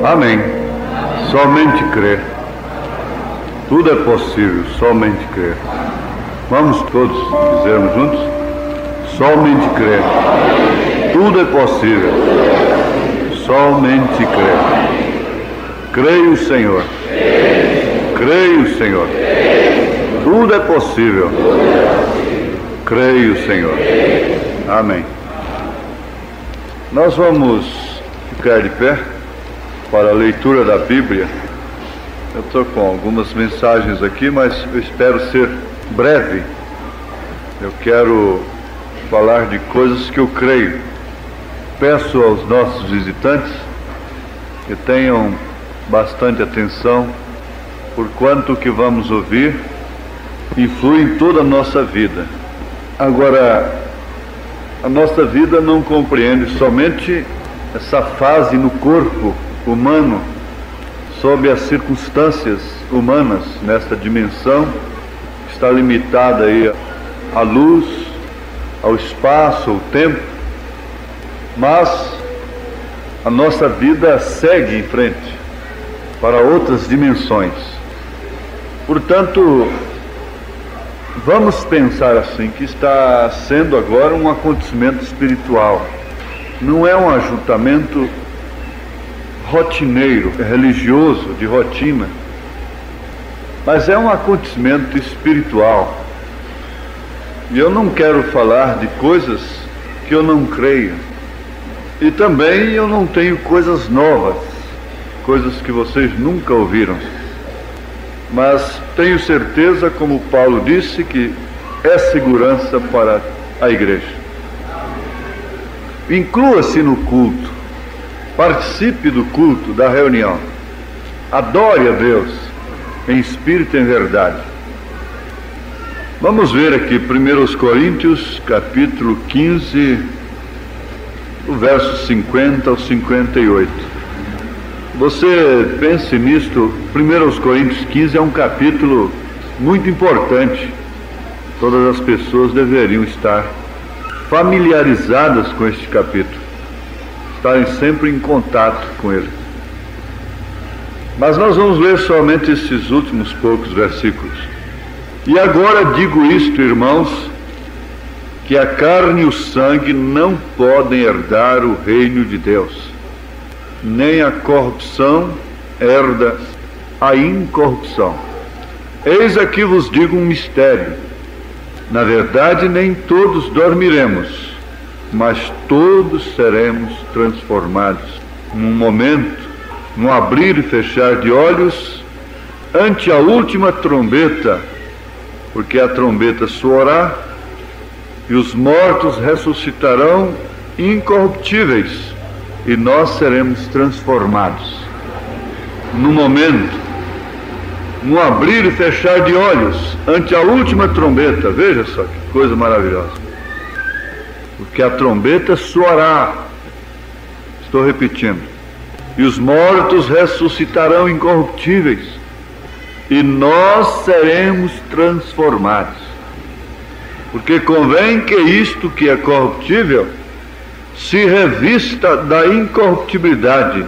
Amém. Somente crer. Tudo é possível, somente crer. Vamos todos dizermos juntos? Somente crer. Tudo é possível. Somente crer. Creio, Senhor. Creio, Senhor. Tudo é possível. Creio, Senhor. Amém. Nós vamos ficar de pé para a leitura da Bíblia. Eu estou com algumas mensagens aqui, mas eu espero ser breve. Eu quero falar de coisas que eu creio. Peço aos nossos visitantes que tenham bastante atenção, porquanto o que vamos ouvir influi em toda a nossa vida. Agora, a nossa vida não compreende somente essa fase no corpo humano, sob as circunstâncias humanas, nesta dimensão que está limitada aí à luz, ao espaço, ao tempo, mas a nossa vida segue em frente para outras dimensões. Portanto, vamos pensar assim, que está sendo agora um acontecimento espiritual. Não é um ajuntamento rotineiro, religioso, de rotina, mas é um acontecimento espiritual. E eu não quero falar de coisas que eu não creio. E também eu não tenho coisas novas, coisas que vocês nunca ouviram. Mas tenho certeza, como Paulo disse, que é segurança para a igreja. Inclua-se no culto, participe do culto, da reunião, adore a Deus em espírito e em verdade. Vamos ver aqui 1 Coríntios, capítulo 15, o verso 50 ao 58. Você pense nisto. 1 Coríntios 15 é um capítulo muito importante. Todas as pessoas deveriam estar familiarizadas com este capítulo, estarem sempre em contato com ele. Mas nós vamos ler somente esses últimos poucos versículos. E agora digo isto, irmãos, que a carne e o sangue não podem herdar o reino de Deus, nem a corrupção herda a incorrupção. Eis aqui vos digo um mistério. Na verdade, nem todos dormiremos, mas todos seremos transformados num momento, num abrir e fechar de olhos, ante a última trombeta, porque a trombeta soará e os mortos ressuscitarão incorruptíveis e nós seremos transformados. No momento, no abrir e fechar de olhos, ante a última trombeta. Veja só que coisa maravilhosa. Porque a trombeta soará, estou repetindo, e os mortos ressuscitarão incorruptíveis, e nós seremos transformados. Porque convém que isto que é corruptível se revista da incorruptibilidade,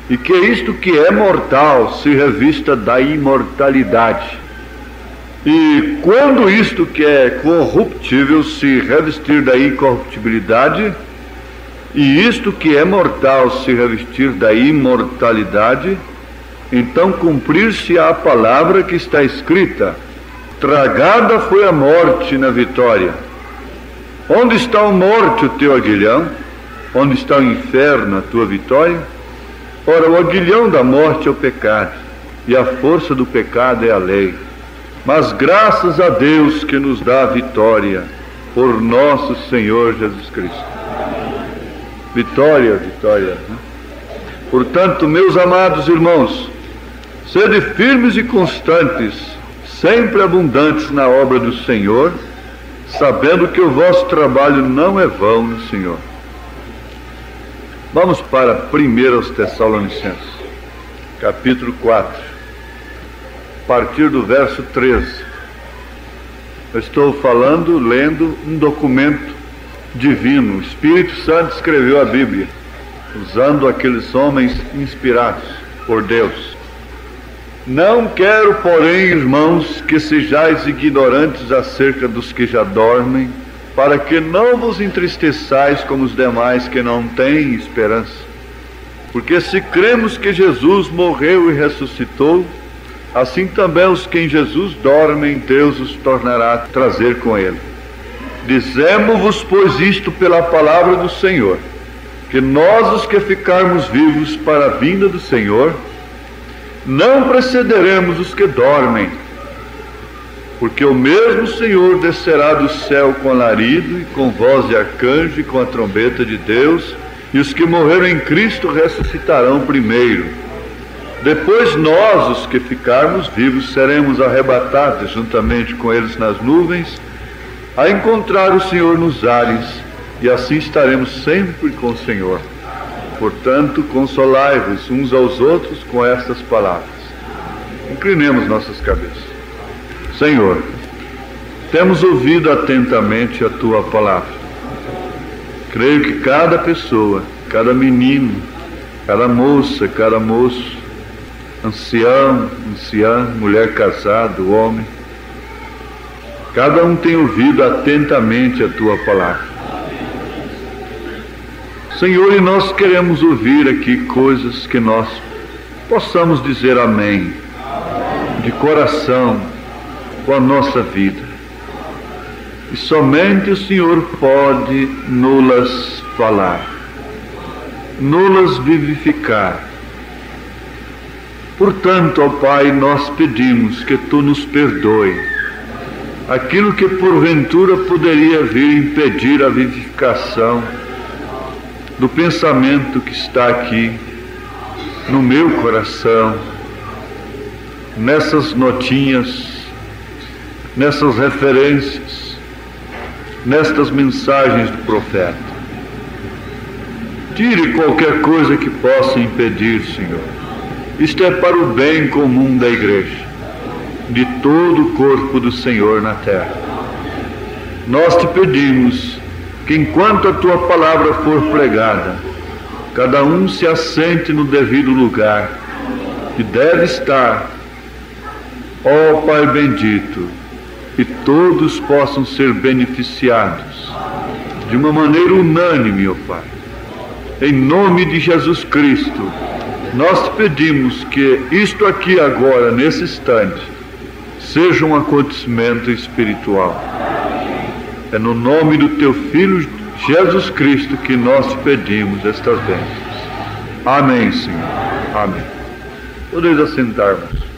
e que isto que é mortal se revista da imortalidade. E quando isto que é corruptível se revestir da incorruptibilidade, e isto que é mortal se revestir da imortalidade, então cumprir-se-á a palavra que está escrita: tragada foi a morte na vitória. Onde está a morte, o teu aguilhão? Onde está o inferno, a tua vitória? Ora, o aguilhão da morte é o pecado, e a força do pecado é a lei. Mas graças a Deus que nos dá a vitória por nosso Senhor Jesus Cristo. Vitória, vitória, né? Portanto, meus amados irmãos, sede firmes e constantes, sempre abundantes na obra do Senhor, sabendo que o vosso trabalho não é vão no Senhor. Vamos para 1 Tessalonicenses, capítulo 4, a partir do verso 13. Eu estou falando, lendo um documento divino. O Espírito Santo escreveu a Bíblia. usando aqueles homens inspirados por Deus. Não quero, porém, irmãos, que sejais ignorantes acerca dos que já dormem, para que não vos entristeçais como os demais que não têm esperança. Porque se cremos que Jesus morreu e ressuscitou, assim também os que em Jesus dormem, Deus os tornará a trazer com ele. Dizemo-vos, pois, isto pela palavra do Senhor, que nós, os que ficarmos vivos para a vinda do Senhor, não precederemos os que dormem, porque o mesmo Senhor descerá do céu com alarido, e com voz de arcanjo, e com a trombeta de Deus, e os que morreram em Cristo ressuscitarão primeiro. Depois nós, os que ficarmos vivos, seremos arrebatados juntamente com eles nas nuvens, a encontrar o Senhor nos ares, e assim estaremos sempre com o Senhor. Portanto, consolai-vos uns aos outros com estas palavras. Inclinemos nossas cabeças. Senhor, temos ouvido atentamente a Tua palavra. Creio que cada pessoa, cada menino, cada moça, cada moço, ancião, anciã, mulher casada, homem, cada um tem ouvido atentamente a Tua palavra. Senhor, e nós queremos ouvir aqui coisas que nós possamos dizer amém, de coração, com a nossa vida. E somente o Senhor pode nos-las falar, nos-las vivificar. Portanto, ó Pai, nós pedimos que Tu nos perdoe aquilo que porventura poderia vir impedir a vivificação do pensamento que está aqui no meu coração, nessas notinhas, nessas referências, nestas mensagens do profeta. Tire qualquer coisa que possa impedir, Senhor. Isto é para o bem comum da igreja, de todo o corpo do Senhor na terra. Nós te pedimos que enquanto a Tua palavra for pregada, cada um se assente no devido lugar que deve estar, ó Pai bendito, e todos possam ser beneficiados de uma maneira unânime, ó Pai. Em nome de Jesus Cristo, nós te pedimos que isto aqui agora, nesse instante, seja um acontecimento espiritual. É no nome do Teu Filho Jesus Cristo que nós te pedimos estas bênçãos. Amém, Senhor. Amém. Podeis assentar-vos.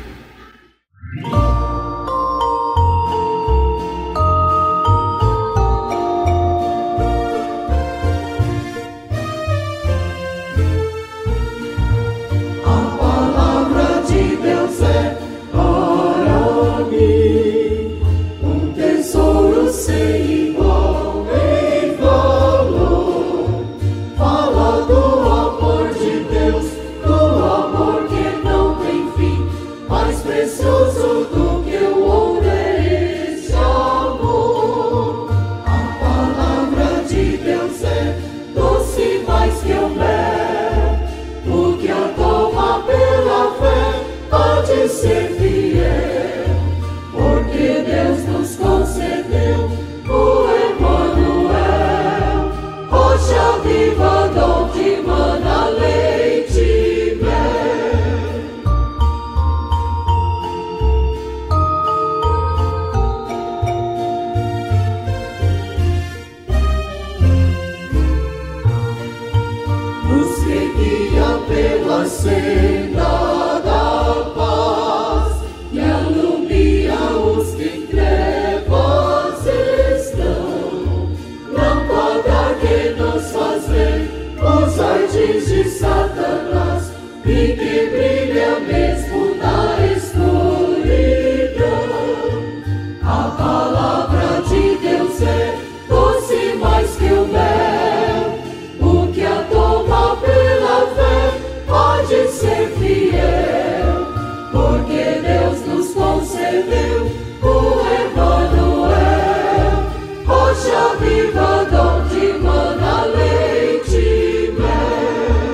Rocha viva, dom de mana, leite e mel.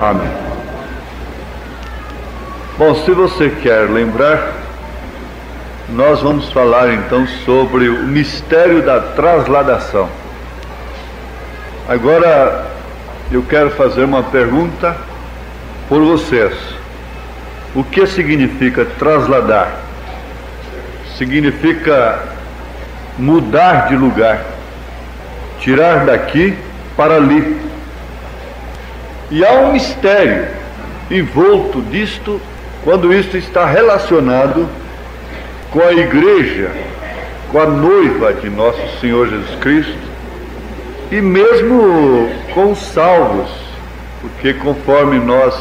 Amém. Bom, se você quer lembrar, nós vamos falar então sobre o mistério da trasladação. Agora, eu quero fazer uma pergunta por vocês. O que significa trasladar? Significa mudar de lugar, tirar daqui para ali. E há um mistério envolto disto quando isto está relacionado com a igreja, com a noiva de nosso Senhor Jesus Cristo, e mesmo com os salvos, porque conforme nós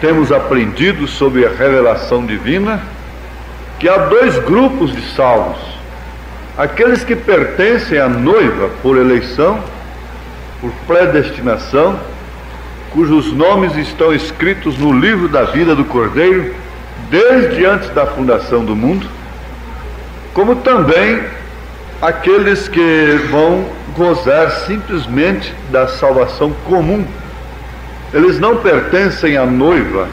temos aprendido sobre a revelação divina, que há dois grupos de salvos: aqueles que pertencem à noiva por eleição, por predestinação, cujos nomes estão escritos no livro da vida do Cordeiro desde antes da fundação do mundo, como também aqueles que vão gozar simplesmente da salvação comum. Eles não pertencem à noiva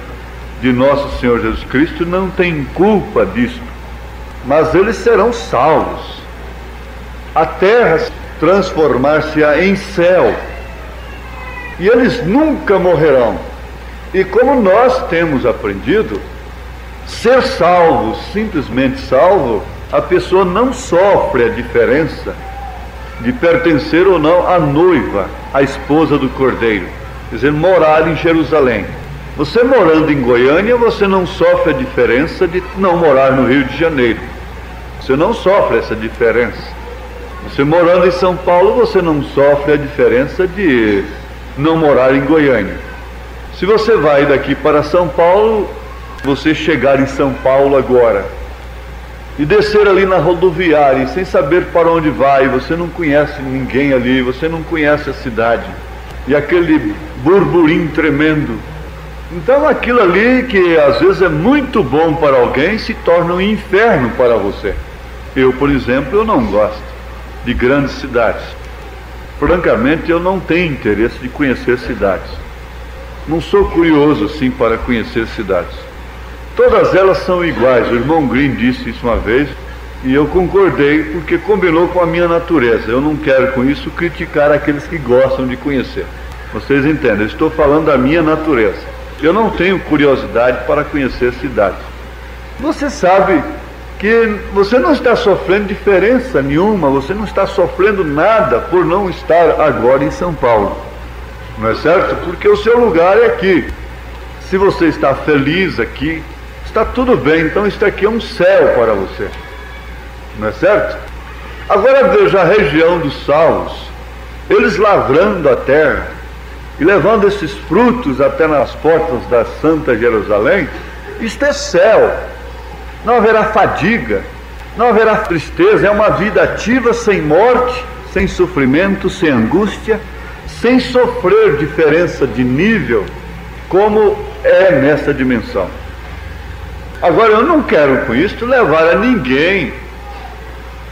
de nosso Senhor Jesus Cristo, não têm culpa disso, mas eles serão salvos. A terra transformar-se-á em céu, e eles nunca morrerão. E como nós temos aprendido, ser salvo, simplesmente salvo, a pessoa não sofre a diferença de pertencer ou não à noiva, à esposa do Cordeiro, quer dizer, morar em Jerusalém. Você morando em Goiânia, você não sofre a diferença de não morar no Rio de Janeiro. Você não sofre essa diferença. Você morando em São Paulo, você não sofre a diferença de não morar em Goiânia. Se você vai daqui para São Paulo, você chegar em São Paulo agora e descer ali na rodoviária sem saber para onde vai, você não conhece ninguém ali, você não conhece a cidade, e aquele burburinho tremendo, então aquilo ali que às vezes é muito bom para alguém se torna um inferno para você. Eu, por exemplo, eu não gosto de grandes cidades. Francamente, eu não tenho interesse de conhecer cidades. Não sou curioso assim para conhecer cidades. Todas elas são iguais. O irmão Green disse isso uma vez e eu concordei, porque combinou com a minha natureza. Eu não quero com isso criticar aqueles que gostam de conhecer. Vocês entendem? Eu estou falando da minha natureza. Eu não tenho curiosidade para conhecer cidades. Você sabe que você não está sofrendo diferença nenhuma, você não está sofrendo nada por não estar agora em São Paulo, não é certo? Porque o seu lugar é aqui. Se você está feliz aqui, está tudo bem, então isso aqui é um céu para você, não é certo? Agora veja a região dos salvos, eles lavrando a terra e levando esses frutos até nas portas da Santa Jerusalém. Isto é céu. Não haverá fadiga, não haverá tristeza, é uma vida ativa, sem morte, sem sofrimento, sem angústia, sem sofrer diferença de nível, como é nessa dimensão. Agora, eu não quero com isso levar a ninguém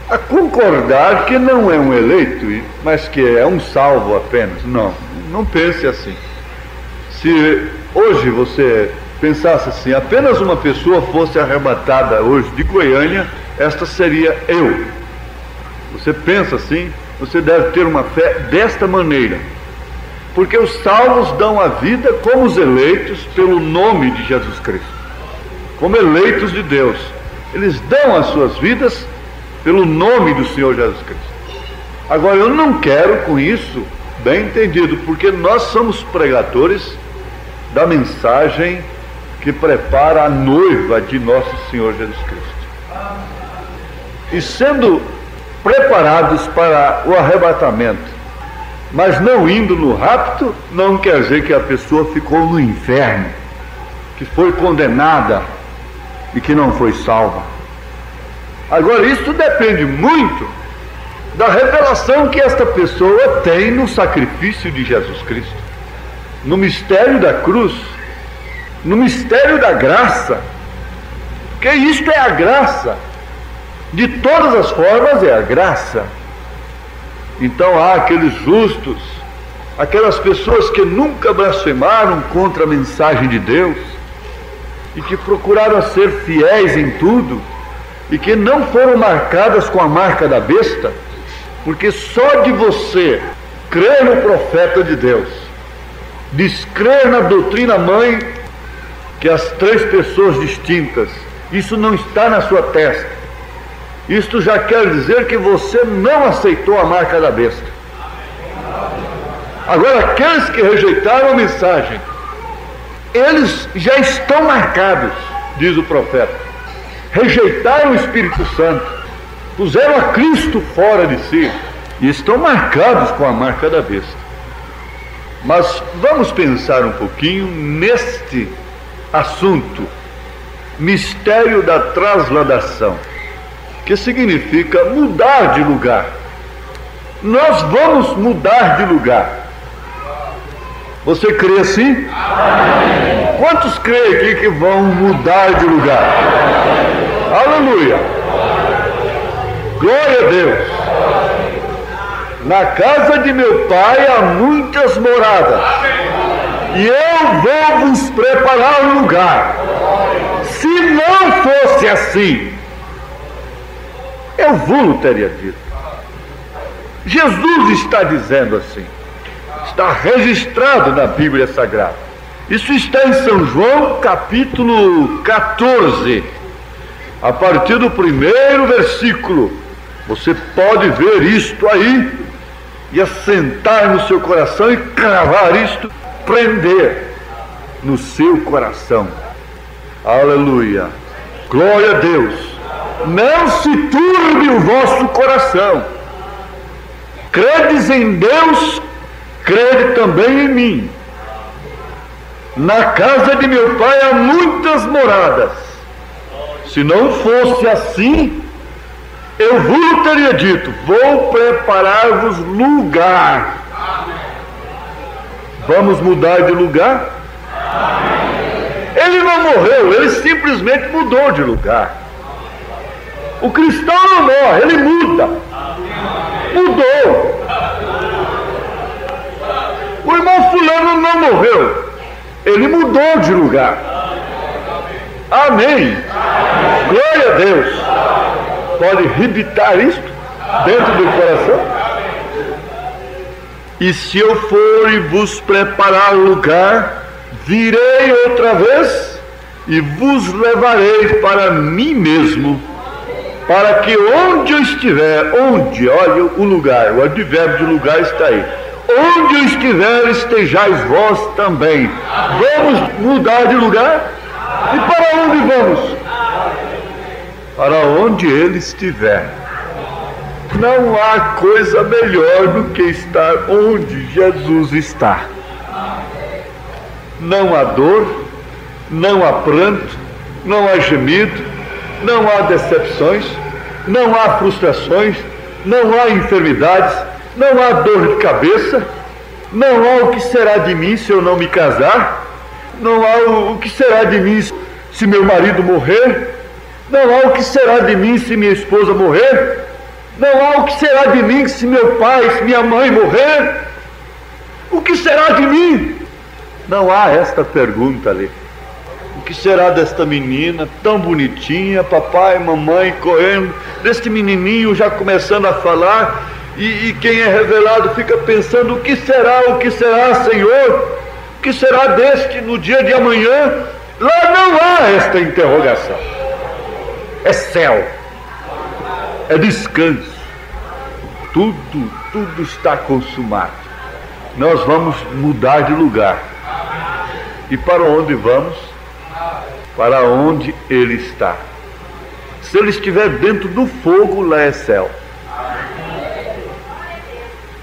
a concordar que não é um eleito, mas que é um salvo apenas. Não, não pense assim. Se hoje você pensasse assim, apenas uma pessoa fosse arrebatada hoje de Goiânia, esta seria eu. Você pensa assim, você deve ter uma fé desta maneira, porque os salvos dão a vida como os eleitos pelo nome de Jesus Cristo, como eleitos de Deus. Eles dão as suas vidas pelo nome do Senhor Jesus Cristo. Agora, eu não quero com isso, bem entendido, porque nós somos pregadores da mensagem que prepara a noiva de nosso Senhor Jesus Cristo. E sendo preparados para o arrebatamento, mas não indo no rapto, não quer dizer que a pessoa ficou no inferno, que foi condenada e que não foi salva. Agora, isso depende muito da revelação que esta pessoa tem no sacrifício de Jesus Cristo, no mistério da cruz, no mistério da graça, que isto é a graça, de todas as formas é a graça. Então há aqueles justos, aquelas pessoas que nunca blasfemaram contra a mensagem de Deus e que procuraram ser fiéis em tudo e que não foram marcadas com a marca da besta, porque só de você crer no profeta de Deus, descrer na doutrina mãe, que as três pessoas distintas, isso não está na sua testa. Isto já quer dizer que você não aceitou a marca da besta. Agora, aqueles que rejeitaram a mensagem, eles já estão marcados, diz o profeta. Rejeitaram o Espírito Santo, puseram a Cristo fora de si e estão marcados com a marca da besta. Mas vamos pensar um pouquinho neste assunto, mistério da transladação, que significa mudar de lugar. Nós vamos mudar de lugar. Você crê assim? Amém. Quantos creem aqui que vão mudar de lugar? Aleluia! Glória a Deus! Na casa de meu pai há muitas moradas, e eu vou vos preparar um lugar. Se não fosse assim, eu vos teria dito. Jesus está dizendo assim, está registrado na Bíblia Sagrada. Isso está em São João, capítulo 14, a partir do 1º versículo. Você pode ver isto aí e assentar no seu coração e cravar isto, prender no seu coração. Aleluia! Glória a Deus! Não se turbe o vosso coração. Credes em Deus, crede também em mim. Na casa de meu pai há muitas moradas. Se não fosse assim, eu vos teria dito, vou preparar-vos lugar. Vamos mudar de lugar? Ele não morreu, ele simplesmente mudou de lugar. O cristão não morre, ele muda. Mudou. O irmão fulano não morreu, ele mudou de lugar. Amém. Glória a Deus. Pode rebitar isto dentro do coração? E se eu for e vos preparar lugar, virei outra vez e vos levarei para mim mesmo, para que onde eu estiver, onde, olha o lugar, o advérbio de lugar está aí, onde eu estiver, estejais vós também. Vamos mudar de lugar? E para onde vamos? Para onde ele estiver. Não há coisa melhor do que estar onde Jesus está. Não há dor, não há pranto, não há gemido, não há decepções, não há frustrações, não há enfermidades, não há dor de cabeça, não há o que será de mim se eu não me casar, não há o que será de mim se meu marido morrer, não há o que será de mim se minha esposa morrer, não há o que será de mim se meu pai, se minha mãe morrer. O que será de mim? Não há esta pergunta ali. O que será desta menina tão bonitinha, papai e mamãe correndo, deste menininho já começando a falar, e quem é revelado fica pensando, o que será, Senhor? O que será deste no dia de amanhã? Lá não há esta interrogação. É céu, é descanso, tudo está consumado. Nós vamos mudar de lugar. E para onde vamos? Para onde ele está. Se ele estiver dentro do fogo, lá é céu.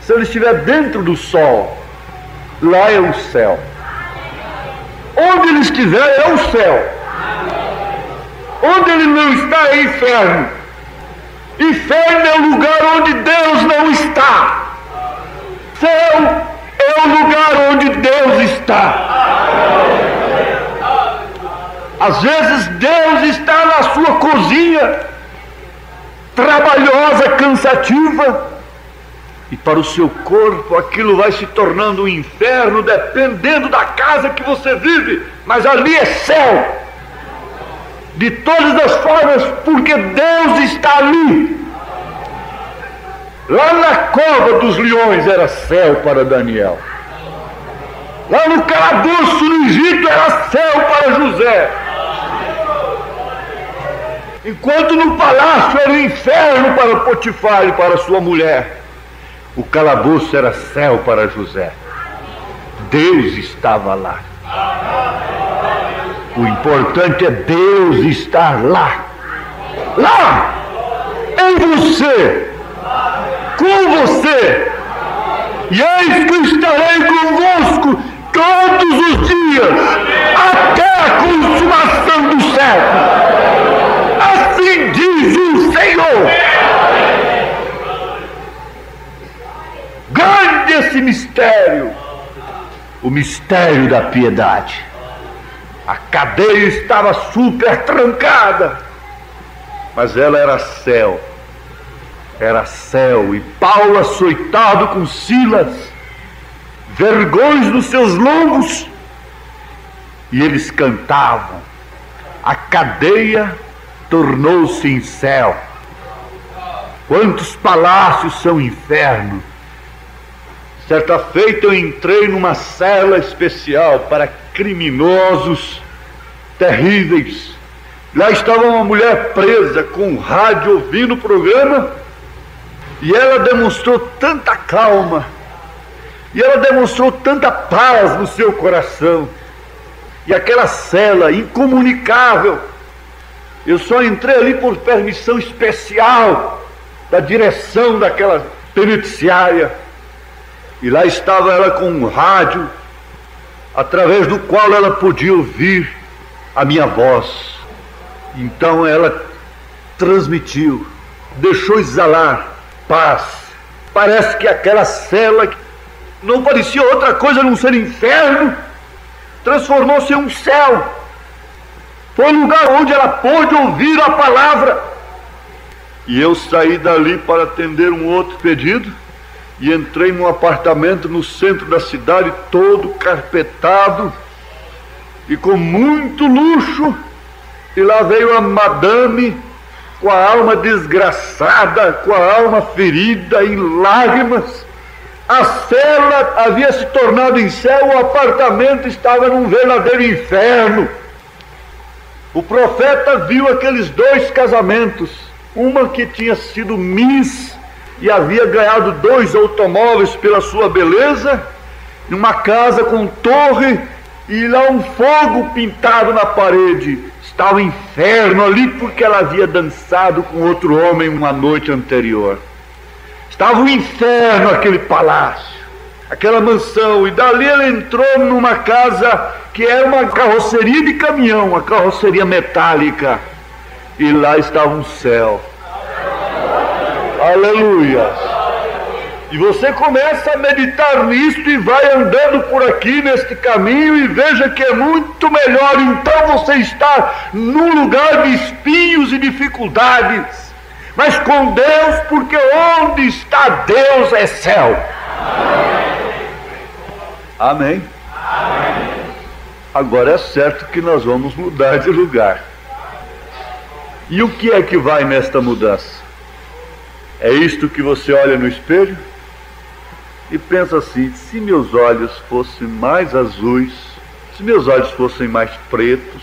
Se ele estiver dentro do sol, lá é o céu. Onde ele estiver é o céu. Onde ele não está é inferno. Inferno é o lugar onde Deus não está. Céu é o lugar onde Deus está. Às vezes Deus está na sua cozinha, trabalhosa, cansativa, E para o seu corpo aquilo vai se tornando um inferno, dependendo da casa que você vive. Mas ali é céu. De todas as formas, porque Deus está ali. Lá na cova dos leões era céu para Daniel. Lá no calabouço no Egito era céu para José. Enquanto no palácio era o inferno para Potifar e para sua mulher, o calabouço era céu para José. Deus estava lá. O importante é Deus estar lá. Lá! Em você! Com você! E eis que estarei convosco todos os dias, até a consumação do século. Assim diz o Senhor. Grande esse mistério, o mistério da piedade. A cadeia estava super trancada, mas ela era céu. Era céu, e Paulo açoitado com Silas, vergões nos seus lombos, e eles cantavam. A cadeia tornou-se em céu. Quantos palácios são inferno. Certa feita eu entrei numa cela especial para criminosos terríveis. Lá estava uma mulher presa com um rádio ouvindo o programa. E ela demonstrou tanta calma, e ela demonstrou tanta paz no seu coração. E aquela cela incomunicável, eu só entrei ali por permissão especial da direção daquela penitenciária. E lá estava ela com um rádio, através do qual ela podia ouvir a minha voz. Então ela transmitiu, deixou exalar paz. Parece que aquela cela não parecia outra coisa a não ser inferno, transformou-se em um céu. Foi o lugar onde ela pôde ouvir a palavra. E eu saí dali para atender um outro pedido e entrei num apartamento no centro da cidade, todo carpetado e com muito luxo. E lá veio a madame com a alma desgraçada, com a alma ferida, em lágrimas. A cela havia se tornado em céu, o apartamento estava num verdadeiro inferno. O profeta viu aqueles dois casamentos, uma que tinha sido Miss e havia ganhado 2 automóveis pela sua beleza, numa casa com torre e lá um fogo pintado na parede. Estava o inferno ali porque ela havia dançado com outro homem uma noite anterior. Estava o inferno aquele palácio, aquela mansão. E dali ela entrou numa casa que era uma carroceria de caminhão, uma carroceria metálica. E lá estava um céu. Aleluia! E você começa a meditar nisto e vai andando por aqui neste caminho e veja que é muito melhor então você estar num lugar de espinhos e dificuldades, mas com Deus, porque onde está Deus é céu. Amém? Amém. Agora é certo que nós vamos mudar de lugar. E o que é que vai nesta mudança? É isto que você olha no espelho e pensa assim: se meus olhos fossem mais azuis, se meus olhos fossem mais pretos,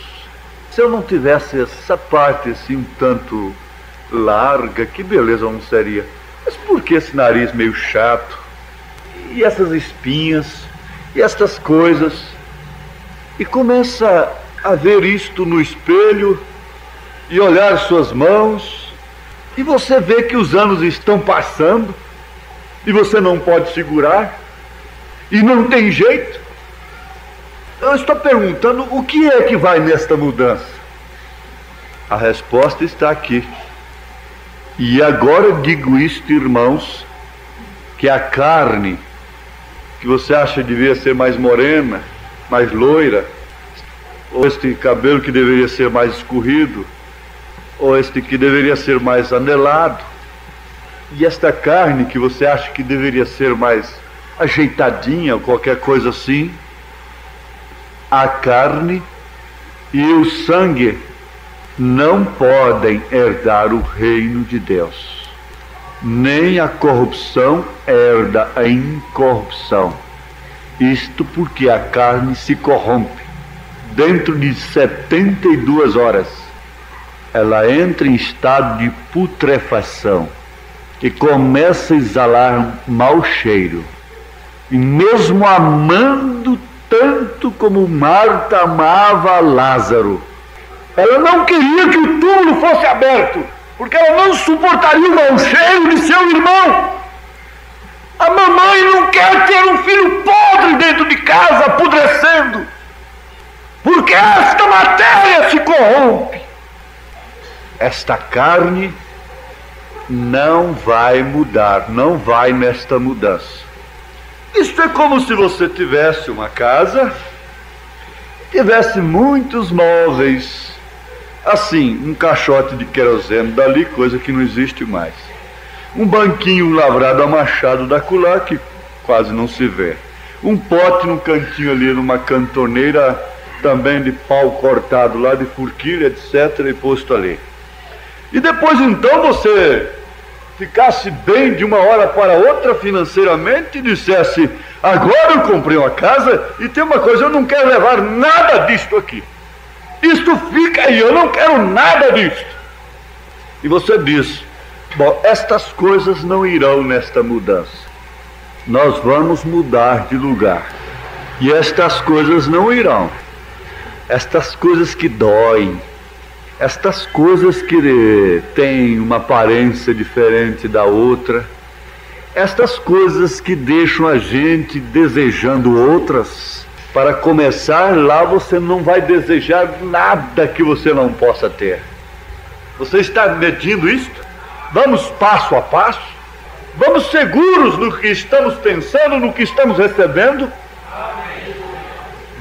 se eu não tivesse essa parte assim um tanto larga, que beleza não seria. Mas por que esse nariz meio chato? E essas espinhas? E estas coisas? E começa a ver isto no espelho e olhar suas mãos, e você vê que os anos estão passando e você não pode segurar e não tem jeito. Eu estou perguntando, o que é que vai nesta mudança? A resposta está aqui. E agora digo isto, irmãos, que a carne que você acha que devia ser mais morena, mais loira, ou este cabelo que deveria ser mais escorrido, ou este que deveria ser mais anelado, E esta carne que você acha que deveria ser mais ajeitadinha ou qualquer coisa assim, a carne e o sangue não podem herdar o reino de Deus. Nem a corrupção herda a incorrupção. Isto porque a carne se corrompe. Dentro de 72 horas, ela entra em estado de putrefação e começa a exalar mau cheiro. E mesmo amando tanto como Marta amava Lázaro, ela não queria que o túmulo fosse aberto, porque ela não suportaria o mau cheiro de seu irmão. A mamãe não quer ter um filho podre dentro de casa, apodrecendo, porque esta matéria se corrompe. Esta carne não vai mudar, não vai nesta mudança. Isto é como se você tivesse uma casa, tivesse muitos móveis, assim, um caixote de querosene dali, coisa que não existe mais. Um banquinho lavrado a machado da acolá, que quase não se vê. Um pote num cantinho ali, numa cantoneira, também de pau cortado lá, de forquilha, etc., e posto ali. E depois então você ficasse bem de uma hora para outra financeiramente e dissesse: agora eu comprei uma casa e tem uma coisa, eu não quero levar nada disto aqui. Isto fica aí, eu não quero nada disto. E você diz: bom, estas coisas não irão nesta mudança. Nós vamos mudar de lugar. E estas coisas não irão. Estas coisas que doem, estas coisas que têm uma aparência diferente da outra, estas coisas que deixam a gente desejando outras, para começar lá você não vai desejar nada que você não possa ter. Você está medindo isto? Vamos passo a passo? Vamos seguros no que estamos pensando, no que estamos recebendo?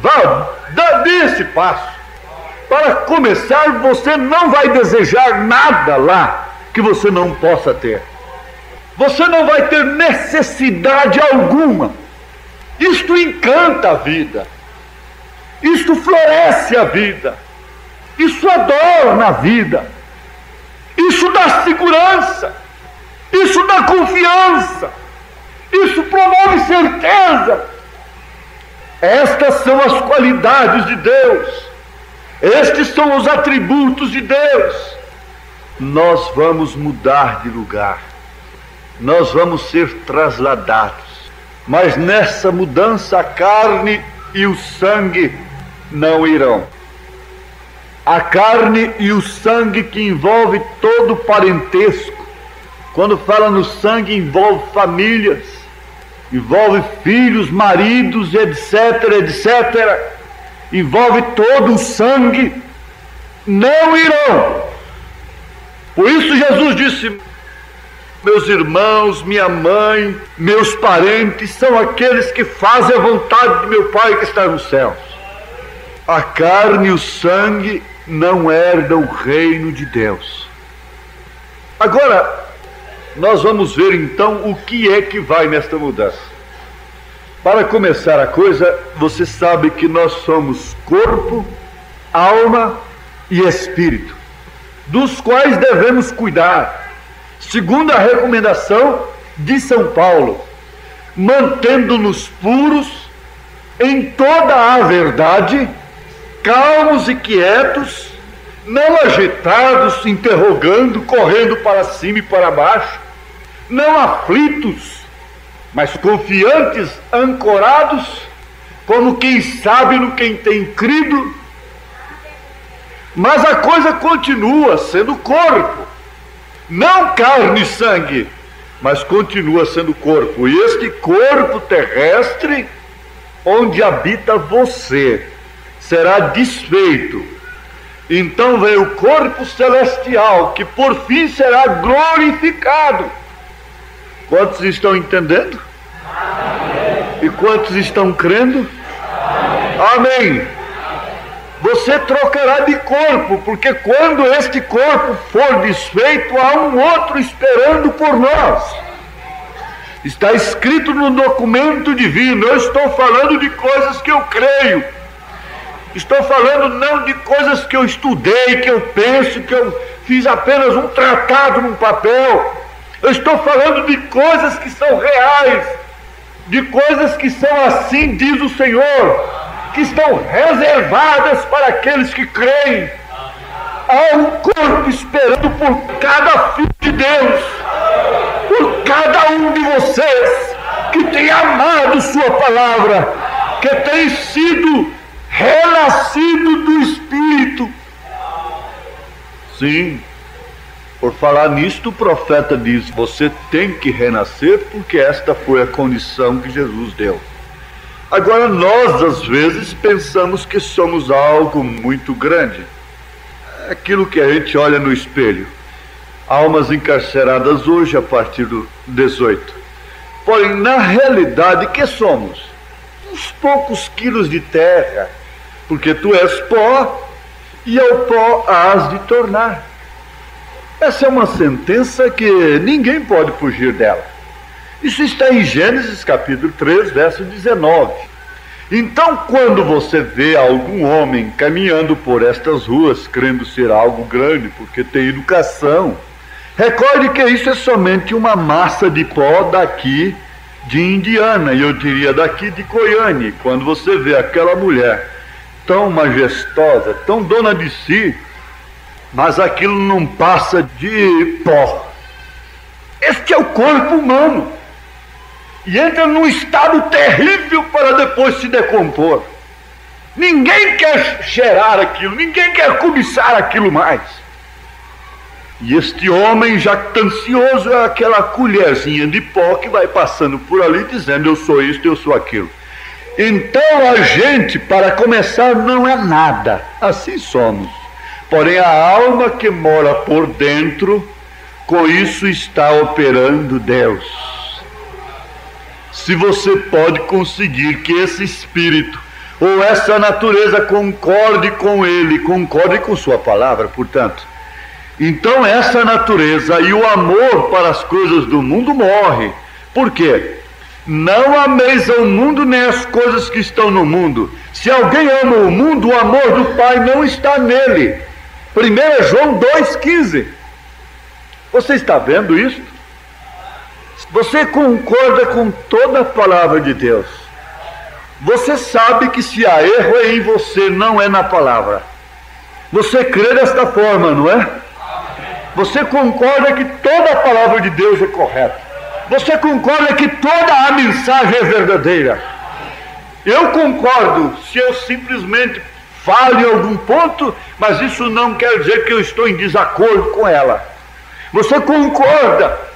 Vá, dê esse passo. Para começar, você não vai desejar nada lá que você não possa ter. Você não vai ter necessidade alguma. Isto encanta a vida. Isto floresce a vida. Isso adorna a vida. Isso dá segurança. Isso dá confiança. Isso promove certeza. Estas são as qualidades de Deus. Estes são os atributos de Deus. Nós vamos mudar de lugar. Nós vamos ser trasladados. Mas nessa mudança a carne e o sangue não irão. A carne e o sangue que envolve todo o parentesco. Quando fala no sangue, envolve famílias, envolve filhos, maridos, etc, etc. Envolve todo o sangue, não irão. Por isso Jesus disse: meus irmãos, minha mãe, meus parentes são aqueles que fazem a vontade de meu Pai que está nos céus. A carne e o sangue não herdam o reino de Deus. Agora, nós vamos ver então o que é que vai nesta mudança. Para começar a coisa, você sabe que nós somos corpo, alma e espírito, dos quais devemos cuidar, segundo a recomendação de São Paulo, mantendo-nos puros em toda a verdade, calmos e quietos, não agitados, interrogando, correndo para cima e para baixo, não aflitos, mas confiantes, ancorados, como quem sabe no quem tem crido. Mas a coisa continua sendo corpo, não carne e sangue, mas continua sendo corpo. E este corpo terrestre, onde habita você, será desfeito. Então vem o corpo celestial, que por fim será glorificado. Quantos estão entendendo? Amém. E quantos estão crendo? Amém. Amém. Você trocará de corpo, porque quando este corpo for desfeito, há um outro esperando por nós. Está escrito no documento divino. Eu estou falando de coisas que eu creio. Estou falando não de coisas que eu estudei, que eu penso, que eu fiz apenas um tratado num papel. Eu estou falando de coisas que são reais, de coisas que são assim, diz o Senhor, que estão reservadas para aqueles que creem. Há um corpo esperando por cada filho de Deus, por cada um de vocês que tem amado sua palavra, que tem sido renascido do Espírito. Sim, por falar nisto, o profeta diz: você tem que renascer, porque esta foi a condição que Jesus deu. Agora, nós às vezes pensamos que somos algo muito grande. Aquilo que a gente olha no espelho. Almas encarceradas hoje a partir do 18. Porém, na realidade, que somos? Uns poucos quilos de terra, porque tu és pó, e ao pó hás de tornar. Essa é uma sentença que ninguém pode fugir dela. Isso está em Gênesis capítulo 3, verso 19. Então, quando você vê algum homem caminhando por estas ruas, crendo ser algo grande, porque tem educação, recorde que isso é somente uma massa de pó daqui de Indiana, e eu diria daqui de Goiânia. Quando você vê aquela mulher tão majestosa, tão dona de si, mas aquilo não passa de pó. Este é o corpo humano. E entra num estado terrível para depois se decompor. Ninguém quer cheirar aquilo, ninguém quer cobiçar aquilo mais. E este homem jactancioso é aquela colherzinha de pó que vai passando por ali dizendo: eu sou isto, eu sou aquilo. Então a gente, para começar, não é nada. Assim somos. Porém a alma que mora por dentro, com isso está operando Deus. Se você pode conseguir que esse espírito ou essa natureza concorde com ele, concorde com sua palavra, portanto, então essa natureza e o amor para as coisas do mundo morre. Por quê? Não ameis ao mundo nem as coisas que estão no mundo. Se alguém ama o mundo, o amor do Pai não está nele. 1 João 2,15. Você está vendo isso? Você concorda com toda a palavra de Deus. Você sabe que se há erro é em você, não é na palavra. Você crê desta forma, não é? Você concorda que toda a palavra de Deus é correta. Você concorda que toda a mensagem é verdadeira. Eu concordo se eu simplesmente falo em algum ponto, mas isso não quer dizer que eu estou em desacordo com ela. Você concorda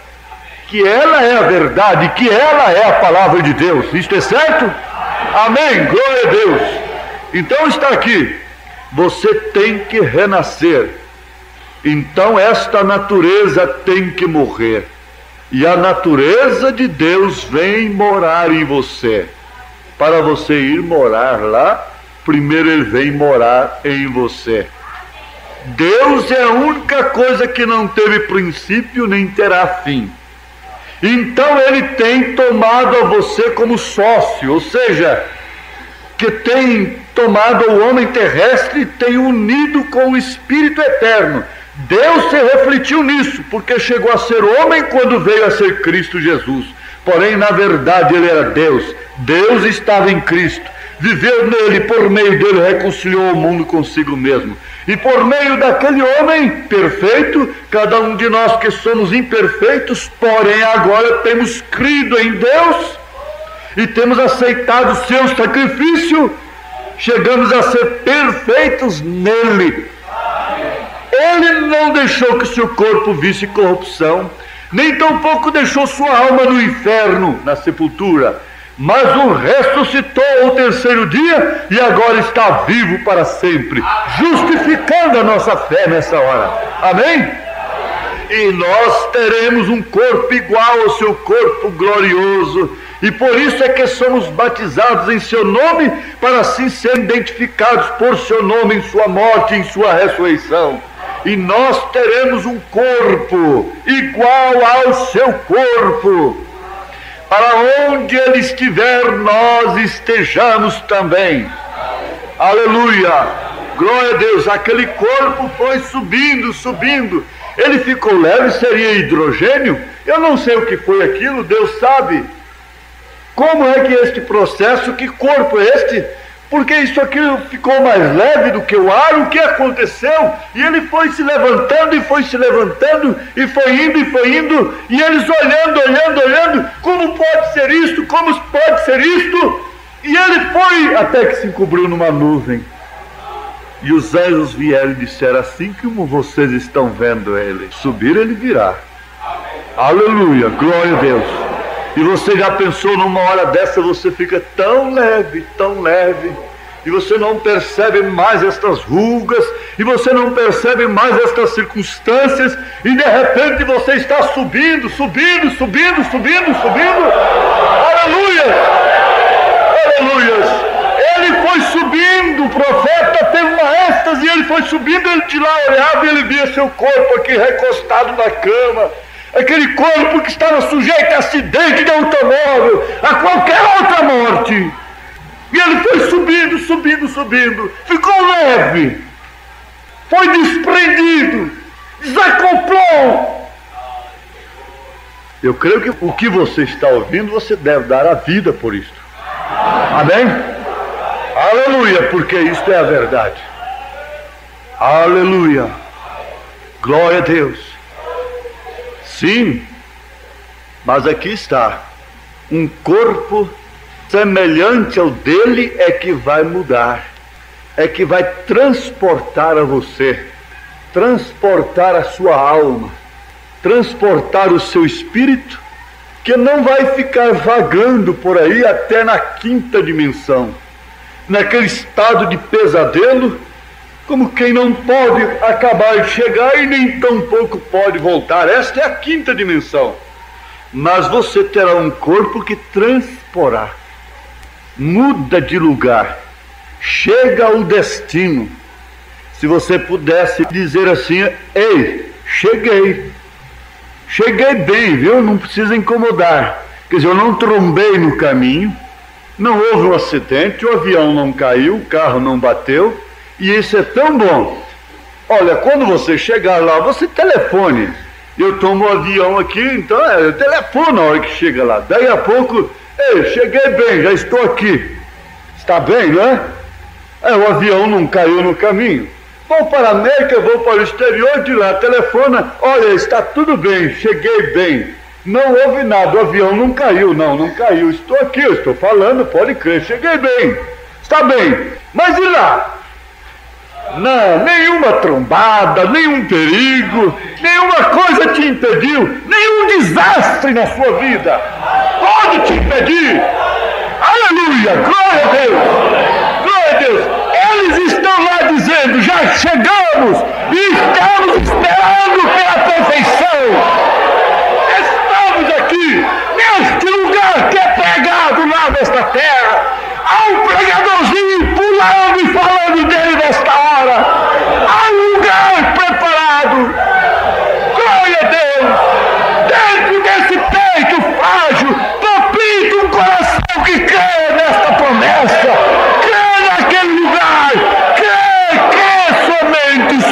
que ela é a verdade, que ela é a palavra de Deus. Isto é certo? Amém, glória a Deus. Então está aqui: você tem que renascer. Então esta natureza tem que morrer, e a natureza de Deus vem morar em você. Para você ir morar lá, primeiro ele vem morar em você. Deus é a única coisa que não teve princípio nem terá fim. Então ele tem tomado a você como sócio, ou seja, que tem tomado o homem terrestre e tem unido com o Espírito eterno. Deus se refletiu nisso, porque chegou a ser homem quando veio a ser Cristo Jesus. Porém, na verdade, ele era Deus. Deus estava em Cristo, viveu nele, por meio dele reconciliou o mundo consigo mesmo. E por meio daquele homem perfeito, cada um de nós que somos imperfeitos, porém agora temos crido em Deus e temos aceitado o seu sacrifício, chegamos a ser perfeitos nele. Ele não deixou que seu corpo visse corrupção, nem tampouco deixou sua alma no inferno, na sepultura, mas o ressuscitou ao terceiro dia e agora está vivo para sempre, justificando a nossa fé nessa hora. Amém? E nós teremos um corpo igual ao seu corpo glorioso, E por isso é que somos batizados em seu nome, para assim serem identificados por seu nome em sua morte e em sua ressurreição. E nós teremos um corpo igual ao seu corpo. Para onde ele estiver, nós estejamos também. Aleluia! Glória a Deus! Aquele corpo foi subindo, subindo. Ele ficou leve, seria hidrogênio? Eu não sei o que foi aquilo, Deus sabe. Como é que este processo, que corpo é este? Porque isso aqui ficou mais leve do que o ar, o que aconteceu? E ele foi se levantando, e foi se levantando, e foi indo, e eles olhando, como pode ser isto, como pode ser isto? E ele foi até que se encobriu numa nuvem. E os anjos vieram e disseram: assim como vocês estão vendo ele subir, ele virá. Aleluia, glória a Deus. E você já pensou, numa hora dessa você fica tão leve, e você não percebe mais estas rugas, e você não percebe mais estas circunstâncias, e de repente você está subindo. Aleluia! Aleluia! Ele foi subindo, o profeta teve uma êxtase, e ele foi subindo, ele de lá olhava e ele via seu corpo aqui recostado na cama. Aquele corpo que estava sujeito a acidente de automóvel, a qualquer outra morte. E ele foi subindo, ficou leve, foi desprendido, desacoplou. Eu creio que o que você está ouvindo, você deve dar a vida por isto. Amém? Aleluia, porque isto é a verdade. Aleluia, glória a Deus. Sim, mas aqui está, um corpo semelhante ao dele é que vai mudar, é que vai transportar a você, transportar a sua alma, transportar o seu espírito, que não vai ficar vagando por aí até na quinta dimensão, naquele estado de pesadelo, como quem não pode acabar de chegar e nem tampouco pode voltar. Esta é a quinta dimensão. Mas você terá um corpo que transporá, muda de lugar, chega ao destino. Se você pudesse dizer assim: ei, cheguei bem, viu? Não precisa incomodar. Quer dizer, eu não trombei no caminho, não houve um acidente, o avião não caiu, o carro não bateu. E isso é tão bom. Olha, quando você chegar lá, você telefone. Eu tomo o avião aqui, então eu telefono na hora que chega lá. Daí a pouco: ei, cheguei bem, já estou aqui. Está bem, não é? O avião não caiu no caminho. Vou para a América, vou para o exterior, de lá telefona: olha, está tudo bem, cheguei bem. Não houve nada, o avião não caiu, não caiu. Estou aqui, eu estou falando, pode crer, cheguei bem. Está bem, mas e lá? Não, nenhuma trombada, nenhum perigo, nenhuma coisa te impediu, nenhum desastre na sua vida pode te impedir. Aleluia, glória a Deus, glória a Deus. Eles estão lá dizendo: já chegamos e estamos esperando pela perfeição. Estamos aqui, neste lugar que é pregado lá nesta terra. Há um pregadorzinho pulando e falando dele nesta hora. Há um lugar preparado. Glória a Deus. Dentro desse peito frágil, palpita um coração que crê nesta promessa. Crê naquele lugar. Crê,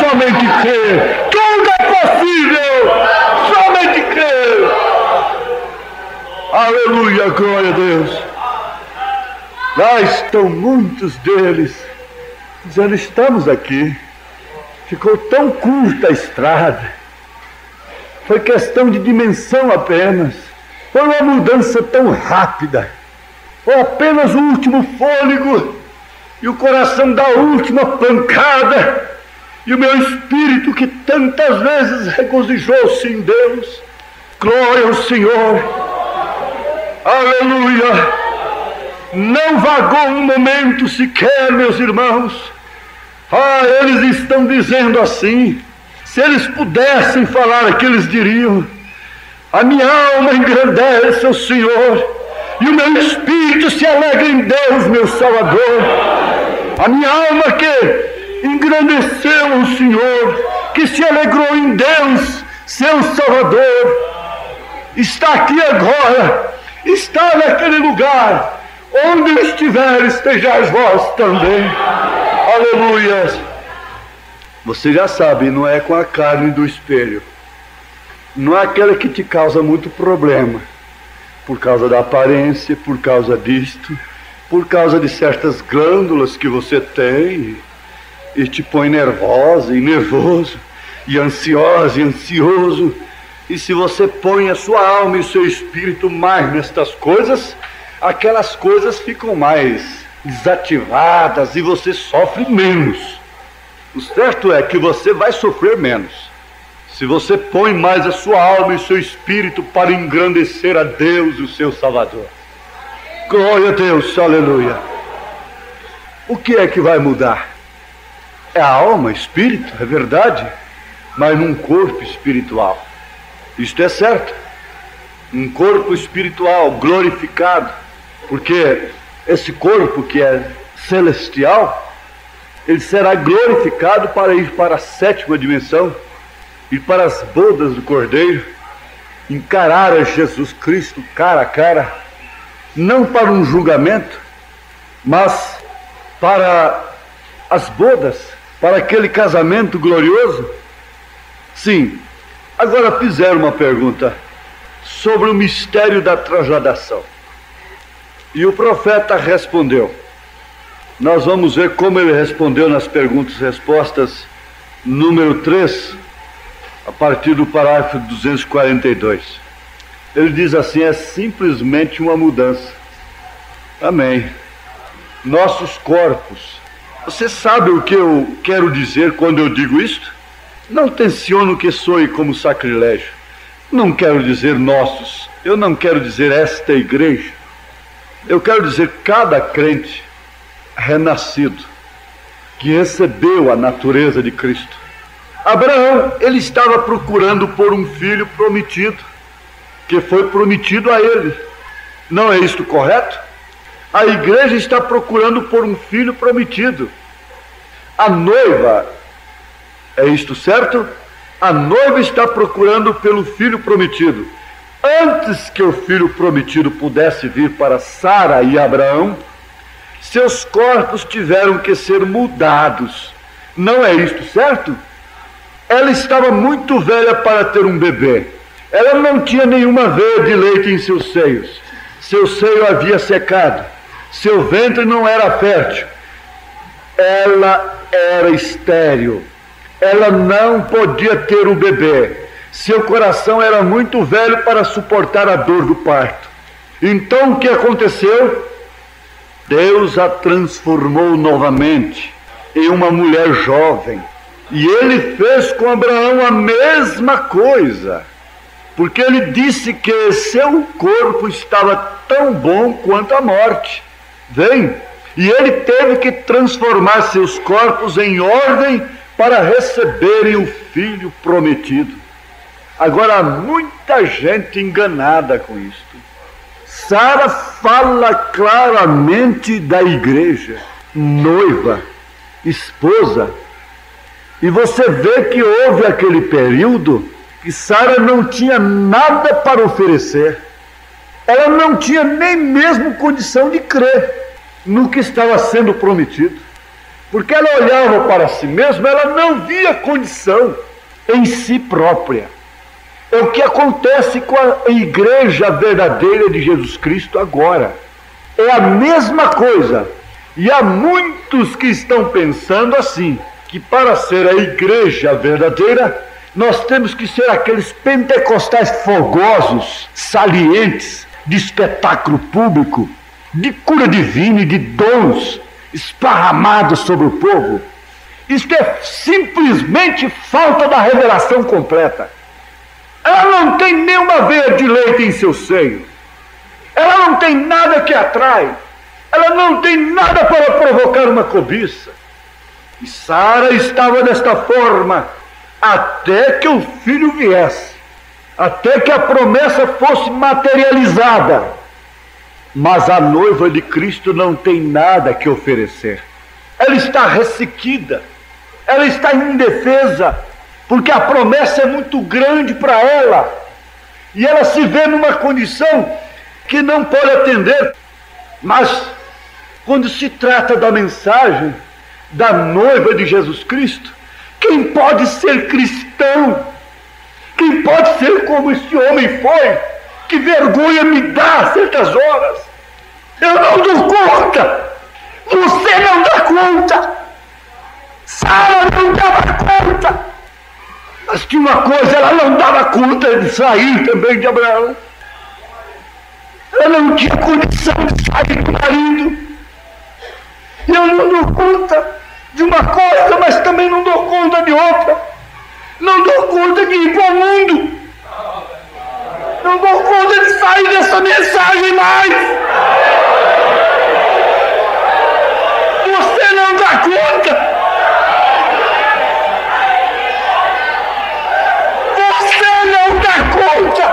somente crê. Tudo é possível. Somente crê. Aleluia, glória a Deus. Lá estão muitos deles, dizendo: estamos aqui. Ficou tão curta a estrada, foi questão de dimensão apenas, foi uma mudança tão rápida, foi apenas o último fôlego, e o coração da última pancada, e o meu espírito, que tantas vezes regozijou-se em Deus, glória ao Senhor, aleluia. Não vagou um momento sequer, meus irmãos. Eles estão dizendo assim. Se eles pudessem falar o que eles diriam: a minha alma engrandece ao Senhor, e o meu espírito se alegra em Deus, meu Salvador. A minha alma que engrandeceu o Senhor, que se alegrou em Deus, seu Salvador, está aqui agora, está naquele lugar. Onde eu estiver, estejais vós também. Aleluia. Você já sabe, não é com a carne do espelho. Não é aquela que te causa muito problema. Por causa da aparência, por causa disto, por causa de certas glândulas que você tem e te põe nervosa e nervoso e ansiosa e ansioso. E se você põe a sua alma e o seu espírito mais nestas coisas, aquelas coisas ficam mais desativadas e você sofre menos. O certo é que você vai sofrer menos se você põe mais a sua alma e o seu espírito para engrandecer a Deus, o seu Salvador. Glória a Deus, aleluia. O que é que vai mudar? É a alma, espírito, é verdade, mas num corpo espiritual. Isto é certo. Um corpo espiritual glorificado, porque esse corpo que é celestial, ele será glorificado para ir para a 7ª dimensão, ir para as bodas do Cordeiro, encarar a Jesus Cristo cara a cara, não para um julgamento, mas para as bodas, para aquele casamento glorioso. Sim. Agora fizeram uma pergunta sobre o mistério da trasladação. E o profeta respondeu. Nós vamos ver como ele respondeu nas perguntas e respostas número 3, a partir do parágrafo 242. Ele diz assim: é simplesmente uma mudança. Amém. Nossos corpos. Você sabe o que eu quero dizer quando eu digo isto? Não tenciono que soe como sacrilégio. Não quero dizer nossos. Eu não quero dizer esta igreja. Eu quero dizer cada crente renascido, que recebeu a natureza de Cristo. Abraão, ele estava procurando por um filho prometido, que foi prometido a ele. Não é isto correto? A igreja está procurando por um filho prometido. A noiva, é isto certo? A noiva está procurando pelo filho prometido. Antes que o filho prometido pudesse vir para Sara e Abraão, seus corpos tiveram que ser mudados. Não é isto certo? Ela estava muito velha para ter um bebê. Ela não tinha nenhuma veia de leite em seus seios. Seu seio havia secado. Seu ventre não era fértil. Ela era estéril. Ela não podia ter um bebê. Seu coração era muito velho para suportar a dor do parto. Então o que aconteceu? Deus a transformou novamente em uma mulher jovem. E ele fez com Abraão a mesma coisa, porque ele disse que seu corpo estava tão bom quanto a morte. Vem, e ele teve que transformar seus corpos em ordem para receberem o filho prometido. Agora, há muita gente enganada com isto. Sara fala claramente da igreja, noiva, esposa. E você vê que houve aquele período que Sara não tinha nada para oferecer. Ela não tinha nem mesmo condição de crer no que estava sendo prometido. Porque ela olhava para si mesma, ela não via condição em si própria. É o que acontece com a igreja verdadeira de Jesus Cristo agora. É a mesma coisa. E há muitos que estão pensando assim, que para ser a igreja verdadeira, nós temos que ser aqueles pentecostais fogosos, salientes, de espetáculo público, de cura divina e de dons esparramados sobre o povo. Isto é simplesmente falta da revelação completa. Ela não tem nenhuma veia de leite em seu seio. Ela não tem nada que atrai. Ela não tem nada para provocar uma cobiça. E Sara estava desta forma até que o filho viesse, até que a promessa fosse materializada. Mas a noiva de Cristo não tem nada que oferecer. Ela está ressequida, ela está indefesa, porque a promessa é muito grande para ela, e ela se vê numa condição que não pode atender. Mas quando se trata da mensagem da noiva de Jesus Cristo, quem pode ser cristão? Quem pode ser como este homem foi? Que vergonha me dá a certas horas. Eu não dou conta. Você não dá conta. Sara não dava conta. Mas tinha uma coisa, ela não dava conta de sair também de Abraão. Ela não tinha condição de sair do marido. Eu não dou conta de uma coisa, mas também não dou conta de outra. Não dou conta de ir para o mundo. Não dou conta de sair dessa mensagem mais. Você não dá conta. Você não dá conta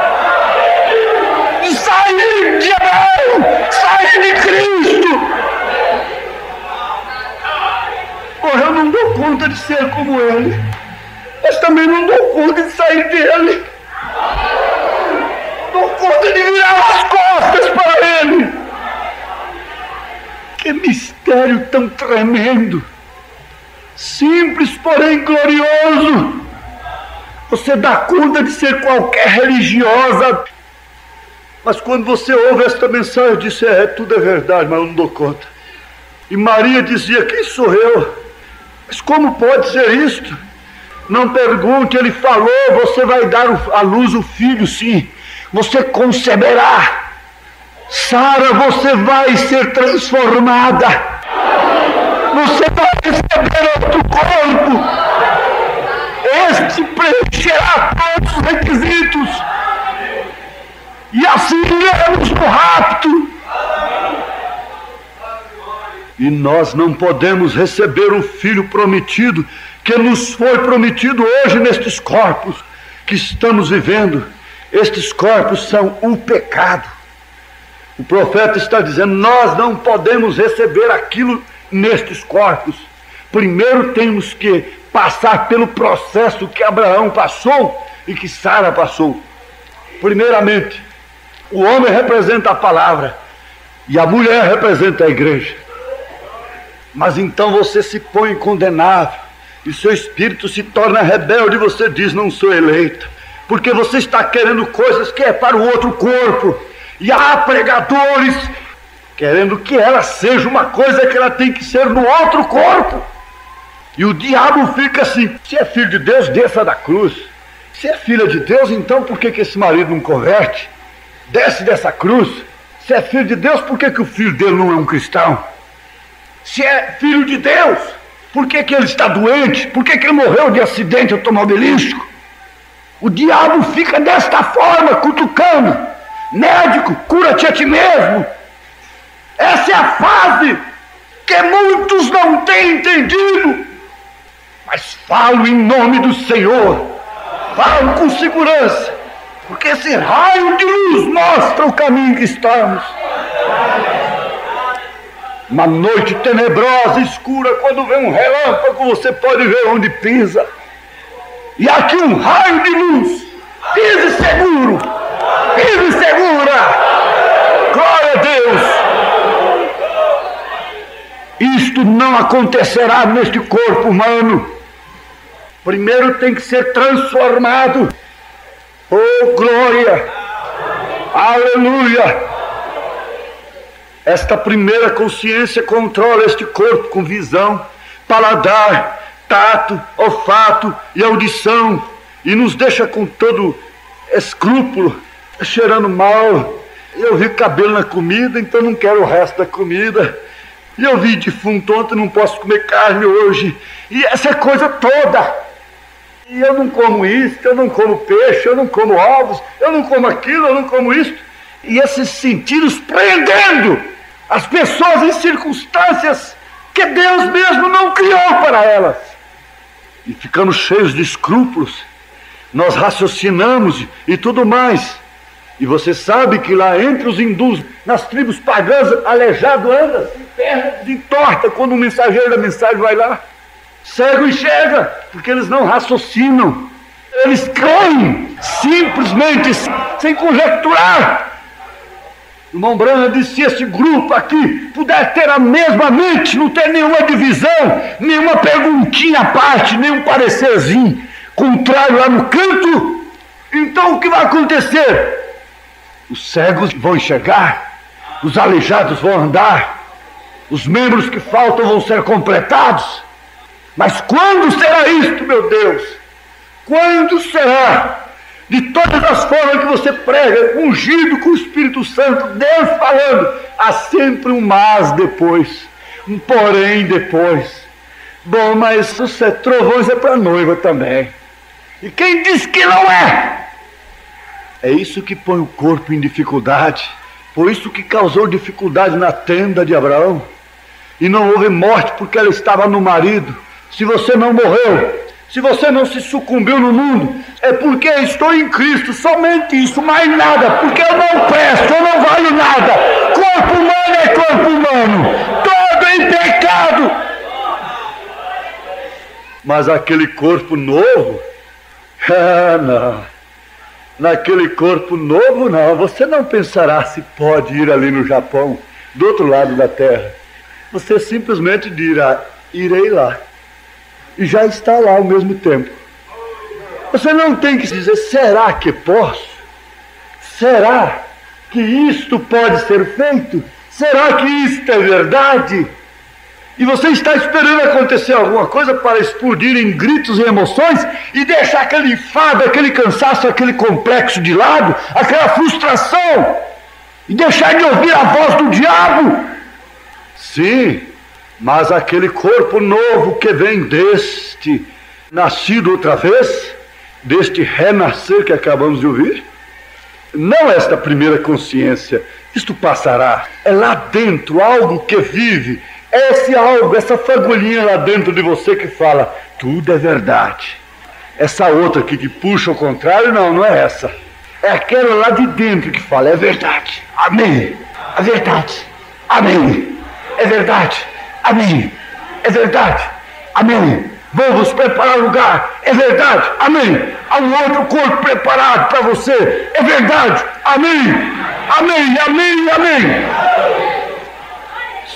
de sair de Abraão, sair de Cristo. Eu não dou conta de ser como ele, mas também não dou conta de sair dele. Dou conta de virar as costas para ele. Que mistério tão tremendo, simples, porém glorioso. Você dá conta de ser qualquer religiosa, mas quando você ouve esta mensagem, diz: tudo é verdade, mas eu não dou conta. E Maria dizia: quem sou eu? Mas como pode ser isto? Não pergunte, ele falou: você vai dar à luz o filho, sim. Você conceberá. Sara, você vai ser transformada. Você vai receber outro corpo. Este preencherá todos os requisitos. E assim iremos no rapto. E nós não podemos receber o Filho prometido, que nos foi prometido hoje nestes corpos que estamos vivendo. Estes corpos são o pecado. O profeta está dizendo: nós não podemos receber aquilo nestes corpos. Primeiro temos que passar pelo processo que Abraão passou e que Sara passou. Primeiramente, o homem representa a palavra e a mulher representa a igreja. Mas então você se põe condenável e seu espírito se torna rebelde e você diz: não sou eleito, porque você está querendo coisas que é para o outro corpo. E há pregadores querendo que ela seja uma coisa que ela tem que ser no outro corpo. E o diabo fica assim: se é filho de Deus, desça da cruz. Se é filha de Deus, então por que esse marido não converte? Desce dessa cruz. Se é filho de Deus, por que o filho dele não é um cristão? Se é filho de Deus, por que ele está doente? Por que ele morreu de acidente automobilístico? O diabo fica desta forma, cutucando: médico, cura-te a ti mesmo. Essa é a fase que muitos não têm entendido. Mas falo em nome do Senhor, falo com segurança, porque esse raio de luz mostra o caminho que estamos. Uma noite tenebrosa, escura, quando vem um relâmpago, você pode ver onde pisa. E aqui um raio de luz. Pise seguro, pise segura. Glória a Deus. Isto não acontecerá neste corpo humano. Primeiro tem que ser transformado. Oh, glória! Aleluia! Esta primeira consciência controla este corpo com visão, paladar, tato, olfato e audição, e nos deixa com todo escrúpulo, cheirando mal. Eu vi cabelo na comida, então não quero o resto da comida. E eu vi defunto ontem, não posso comer carne hoje. E essa coisa toda. E eu não como isso, eu não como peixe, eu não como ovos, eu não como aquilo, eu não como isso. E esses sentidos prendendo as pessoas em circunstâncias que Deus mesmo não criou para elas. E ficamos cheios de escrúpulos, nós raciocinamos e tudo mais. E você sabe que lá entre os hindus, nas tribos pagãs, aleijado anda sem perna desentorta quando o mensageiro da mensagem vai lá. Cego enxerga, porque eles não raciocinam. Eles creem, simplesmente, sem conjecturar. O irmão Branham disse: se esse grupo aqui puder ter a mesma mente, não ter nenhuma divisão, nenhuma perguntinha à parte, nenhum parecerzinho contrário lá no canto, então o que vai acontecer? Os cegos vão enxergar, os aleijados vão andar, os membros que faltam vão ser completados. Mas quando será isto, meu Deus? Quando será? De todas as formas que você prega, ungido com o Espírito Santo, Deus falando, há sempre um mas depois, um porém depois. Bom, mas os trovões é para a noiva também. E quem diz que não é? É isso que põe o corpo em dificuldade. Foi isso que causou dificuldade na tenda de Abraão. E não houve morte porque ela estava no marido. Se você não morreu, se você não se sucumbiu no mundo, é porque estou em Cristo, somente isso, mais nada, porque eu não presto, eu não valho nada. Corpo humano é corpo humano, todo em pecado. Mas aquele corpo novo, não. Naquele corpo novo, não. Você não pensará se pode ir ali no Japão, do outro lado da terra. Você simplesmente dirá: irei lá. E já está lá ao mesmo tempo. Você não tem que dizer: será que posso? Será que isto pode ser feito? Será que isto é verdade? E você está esperando acontecer alguma coisa para explodir em gritos e emoções e deixar aquele enfado, aquele cansaço, aquele complexo de lado, aquela frustração, e deixar de ouvir a voz do diabo? Sim, mas aquele corpo novo que vem deste nascido outra vez, deste renascer que acabamos de ouvir, não esta primeira consciência, isto passará. É lá dentro algo que vive. É esse algo, essa fagulhinha lá dentro de você que fala: tudo é verdade. Essa outra aqui que puxa ao contrário, não é essa. É aquela lá de dentro que fala: é verdade, amém. É verdade, amém. É verdade, amém. É verdade, amém. Vamos preparar lugar, é verdade, amém. Há um outro corpo preparado para você, é verdade, amém. Amém, amém, amém.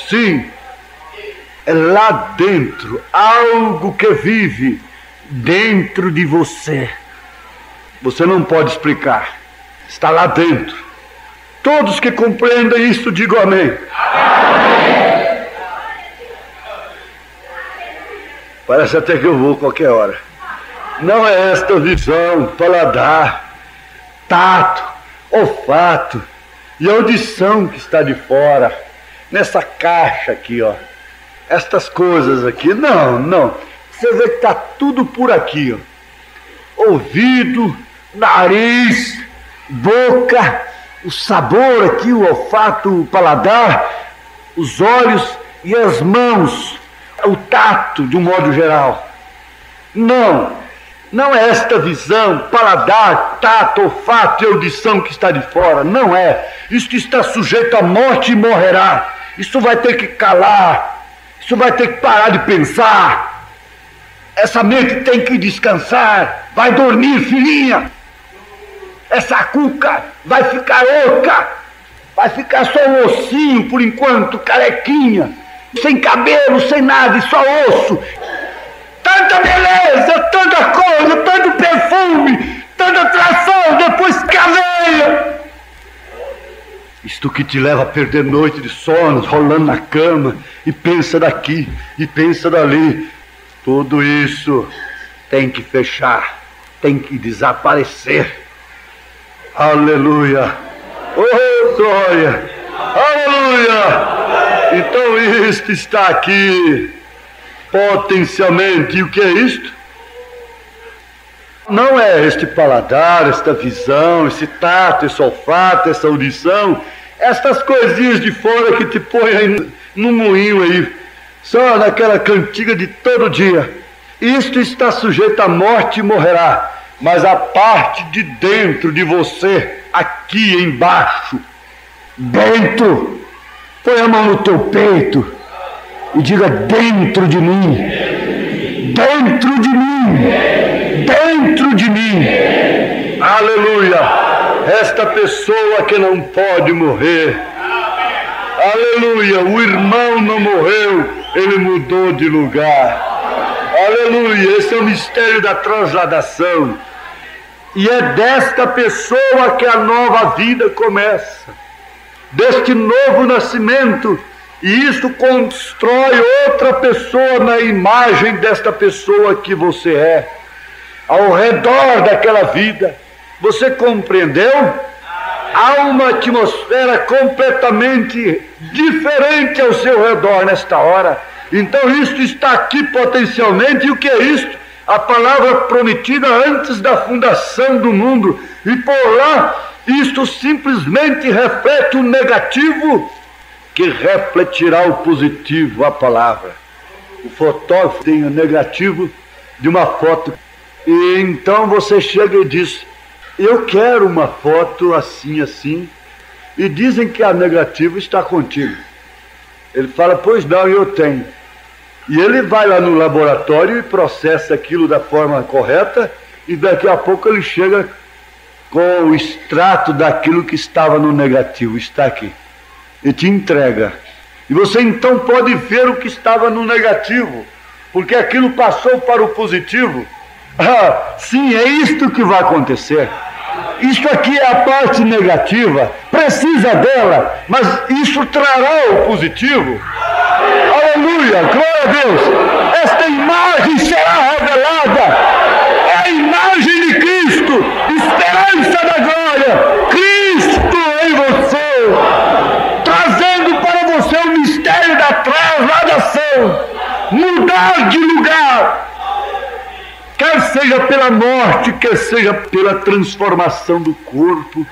Sim. É lá dentro, algo que vive dentro de você. Você não pode explicar, está lá dentro. Todos que compreendem isso, digam amém. Amém. Parece até que eu vou qualquer hora. Não é esta visão, paladar, tato, olfato e audição que está de fora, nessa caixa aqui, ó. Estas coisas aqui, não. Você vê que está tudo por aqui, ó. Ouvido, nariz, boca, o sabor aqui, o olfato, o paladar, os olhos e as mãos, o tato de um modo geral. Não é esta visão, paladar, tato, olfato e audição que está de fora, não é. Isto está sujeito à morte e morrerá. Isso vai ter que calar. Isso vai ter que parar de pensar. Essa mente tem que descansar. Vai dormir, filhinha. Essa cuca vai ficar oca. Vai ficar só um ossinho por enquanto, carequinha. Sem cabelo, sem nada, e só osso. Tanta beleza, tanta coisa, tanto perfume, tanta atração, depois caveia. Isto que te leva a perder noite de sono, rolando na cama, e pensa daqui, e pensa dali. Tudo isso tem que fechar, tem que desaparecer. Aleluia! Oh, glória! Aleluia! Então isto está aqui, potencialmente. E o que é isto? Não é este paladar, esta visão, esse tato, esse olfato, essa audição, estas coisinhas de fora que te põem aí no moinho aí, só naquela cantiga de todo dia. Isto está sujeito à morte e morrerá, mas a parte de dentro de você, aqui embaixo, dentro. Põe a mão no teu peito e diga: dentro de mim, dentro de mim, dentro de mim. Aleluia! Esta pessoa que não pode morrer, aleluia, o irmão não morreu, ele mudou de lugar. Aleluia, esse é o mistério da transladação. E é desta pessoa que a nova vida começa, deste novo nascimento, e isso constrói outra pessoa na imagem desta pessoa que você é, ao redor daquela vida. Você compreendeu? Há uma atmosfera completamente diferente ao seu redor nesta hora. Então isto está aqui potencialmente. E o que é isto? A palavra prometida antes da fundação do mundo. E por lá, isto simplesmente reflete o negativo que refletirá o positivo, a palavra. O fotógrafo tem o negativo de uma foto. E então você chega e diz: eu quero uma foto assim, assim. E dizem que a negativa está contigo. Ele fala: pois não, eu tenho. E ele vai lá no laboratório e processa aquilo da forma correta, e daqui a pouco ele chega com o extrato daquilo que estava no negativo. Está aqui. E te entrega. E você então pode ver o que estava no negativo, porque aquilo passou para o positivo. Ah, sim, é isto que vai acontecer. Isto aqui é a parte negativa, precisa dela, mas isso trará o positivo. Aleluia, glória a Deus. Esta imagem será revelada. É a imagem de Cristo, esperança da glória. Cristo em você, trazendo para você o mistério da transladação, mudar de lugar. Quer seja pela morte, quer seja pela transformação do corpo.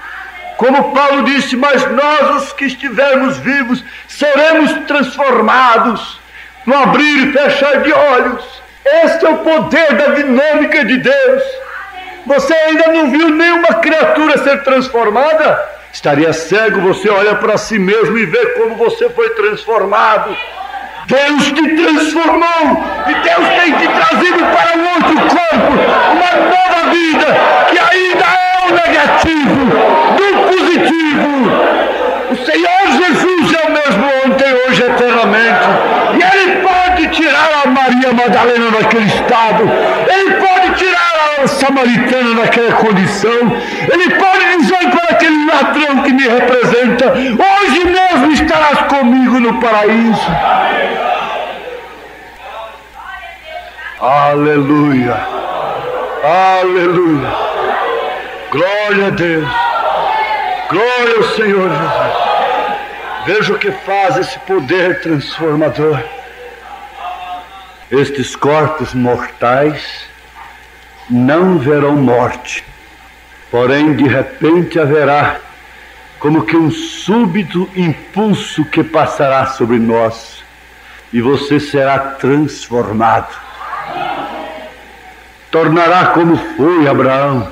Como Paulo disse: mas nós, os que estivermos vivos, seremos transformados no abrir e fechar de olhos. Este é o poder da dinâmica de Deus. Você ainda não viu nenhuma criatura ser transformada? Estaria cego. Você olha para si mesmo e vê como você foi transformado. Deus te transformou, e Deus tem te trazido para um outro corpo, uma nova vida, que ainda é o negativo do positivo. O Senhor Jesus é o mesmo ontem, hoje, eternamente, e Ele pode tirar a Maria Madalena daquele estado, Ele pode tirar a samaritana daquela condição, Ele pode dizer para aquele ladrão que me representa: hoje mesmo estarás comigo no paraíso. Aleluia, aleluia, glória a Deus, glória ao Senhor Jesus. Veja o que faz esse poder transformador. Estes corpos mortais não verão morte, porém de repente haverá como que um súbito impulso que passará sobre nós, e você será transformado. Tornará como foi Abraão,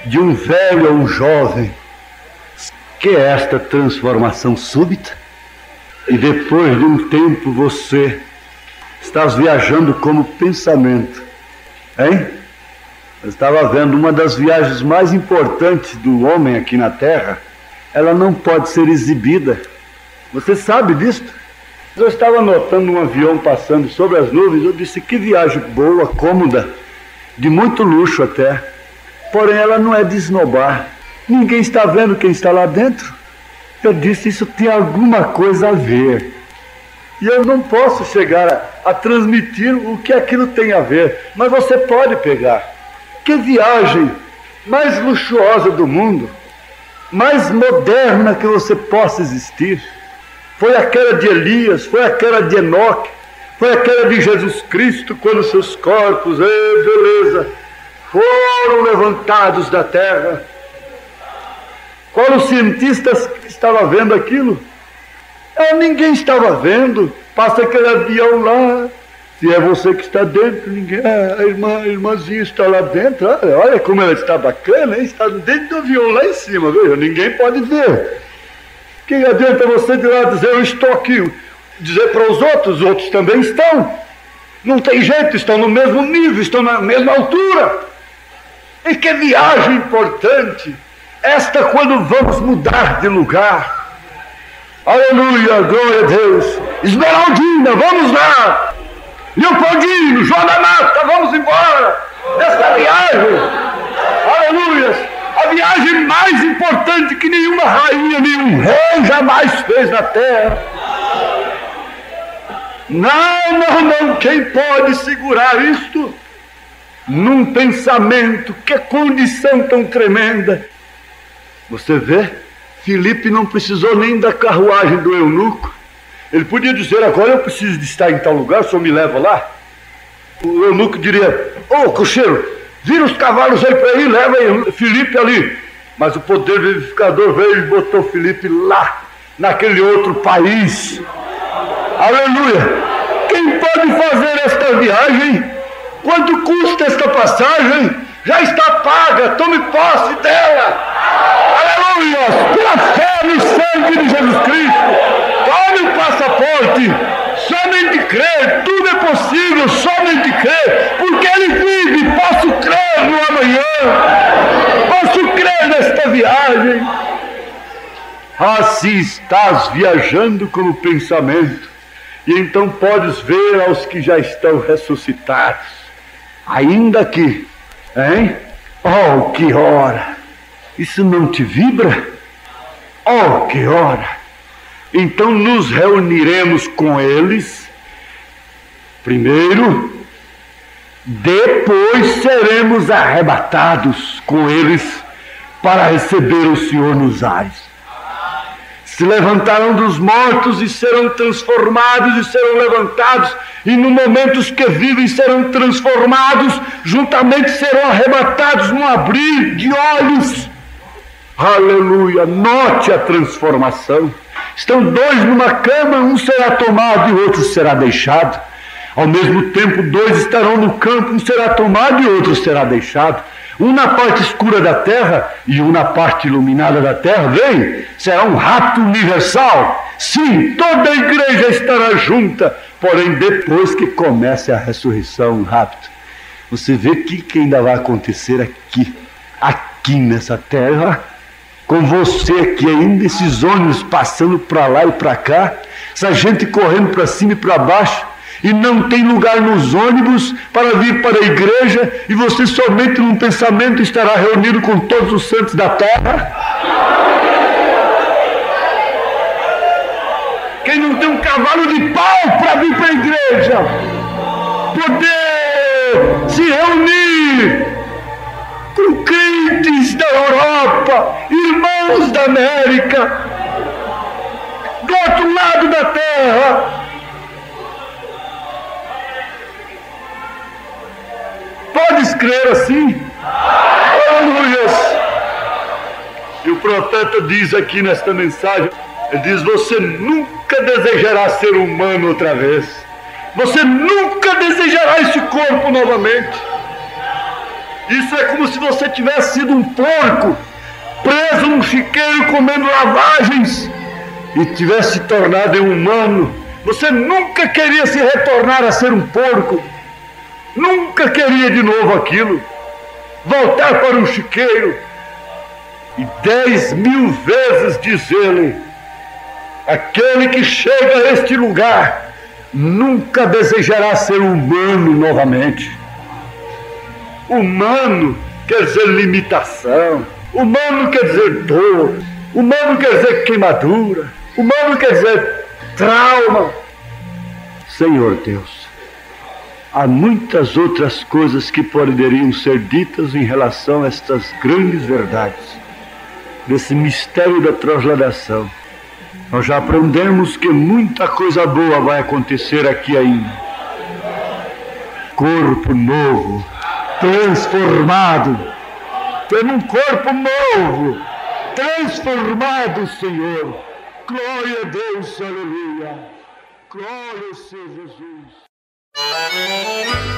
de um velho a um jovem. Que é esta transformação súbita? E depois de um tempo você estás viajando como pensamento, hein? Eu estava vendo uma das viagens mais importantes do homem aqui na Terra. Ela não pode ser exibida. Você sabe disso? Eu estava notando um avião passando sobre as nuvens. Eu disse: que viagem boa, cômoda, de muito luxo até. Porém ela não é de esnobar. Ninguém está vendo quem está lá dentro. Eu disse: isso tem alguma coisa a ver. E eu não posso chegar a transmitir o que aquilo tem a ver, mas você pode pegar. Que viagem mais luxuosa do mundo, mais moderna que você possa existir. Foi aquela de Elias, foi aquela de Enoque, foi aquela de Jesus Cristo, quando seus corpos, beleza, foram levantados da terra. Qual os cientistas que estavam vendo aquilo? Ninguém estava vendo. Passa aquele avião lá, Se é você que está dentro, ninguém... a irmãzinha está lá dentro, olha como ela está bacana, hein? Está dentro do avião lá em cima, veja, ninguém pode ver. Que adianta você de lá dizer, eu estou aqui, dizer para os outros também estão. Não tem jeito, estão no mesmo nível, estão na mesma altura. E que viagem importante, esta quando vamos mudar de lugar. Aleluia, glória a Deus. Esmeraldina, vamos lá. Leopoldino, João da Mata, vamos embora desta viagem. Aleluia. A viagem mais importante que nenhuma rainha, nenhum rei jamais fez na terra. Não, quem pode segurar isto? Num pensamento, que condição tão tremenda. Você vê, Filipe não precisou nem da carruagem do eunuco. Ele podia dizer, agora eu preciso de estar em tal lugar, o senhor me leva lá? O eunuco diria, cocheiro, vira os cavalos aí para ir, leva aí Filipe ali. Mas o poder vivificador veio e botou Filipe lá, naquele outro país. Aleluia! Quem pode fazer esta viagem? Quanto custa esta passagem? Já está paga, tome posse dela. Aleluia! Pela fé no sangue de Jesus Cristo. Tome o passaporte. Somente crer, tudo é possível, somente crer. Porque Ele vive, posso crer no amanhã. Posso crer nesta viagem. Se estás viajando com o pensamento, e então podes ver aos que já estão ressuscitados, ainda que, hein? Oh, que hora! Isso não te vibra? Oh, que hora! Então nos reuniremos com eles, primeiro, depois seremos arrebatados com eles para receber o Senhor nos ares. Se levantarão dos mortos e serão transformados e serão levantados, e no momento os que vivem serão transformados, juntamente serão arrebatados num abrir de olhos. Aleluia! Note a transformação. Estão dois numa cama, um será tomado e o outro será deixado. Ao mesmo tempo, dois estarão no campo, um será tomado e outro será deixado. Um na parte escura da terra e um na parte iluminada da terra. Vem, será um rapto universal. Sim, toda a igreja estará junta, porém depois que comece a ressurreição, o rapto. Você vê o que ainda vai acontecer aqui nessa terra, com você aqui ainda, esses ônibus passando para lá e para cá, essa gente correndo para cima e para baixo, e não tem lugar nos ônibus para vir para a igreja, e você somente num pensamento estará reunido com todos os santos da terra. Quem não tem um cavalo de pau para vir para a igreja, poder se reunir com crentes da Europa, irmãos da América, do outro lado da terra. Podes crer assim? Aleluia! E o profeta diz aqui nesta mensagem, ele diz, você nunca desejará ser humano outra vez. Você nunca desejará esse corpo novamente. Isso é como se você tivesse sido um porco, preso num chiqueiro comendo lavagens, e tivesse se tornado um humano. Você nunca queria se retornar a ser um porco. Nunca queria de novo aquilo, voltar para um chiqueiro. E 10.000 vezes diz ele, aquele que chega a este lugar nunca desejará ser humano novamente. Humano quer dizer limitação, humano quer dizer dor, humano quer dizer queimadura, humano quer dizer trauma. Senhor Deus, há muitas outras coisas que poderiam ser ditas em relação a estas grandes verdades, desse mistério da transladação. Nós já aprendemos que muita coisa boa vai acontecer aqui ainda. Corpo novo, transformado, tendo um corpo novo, transformado, Senhor. Glória a Deus, aleluia. Glória a Senhor Jesus. Música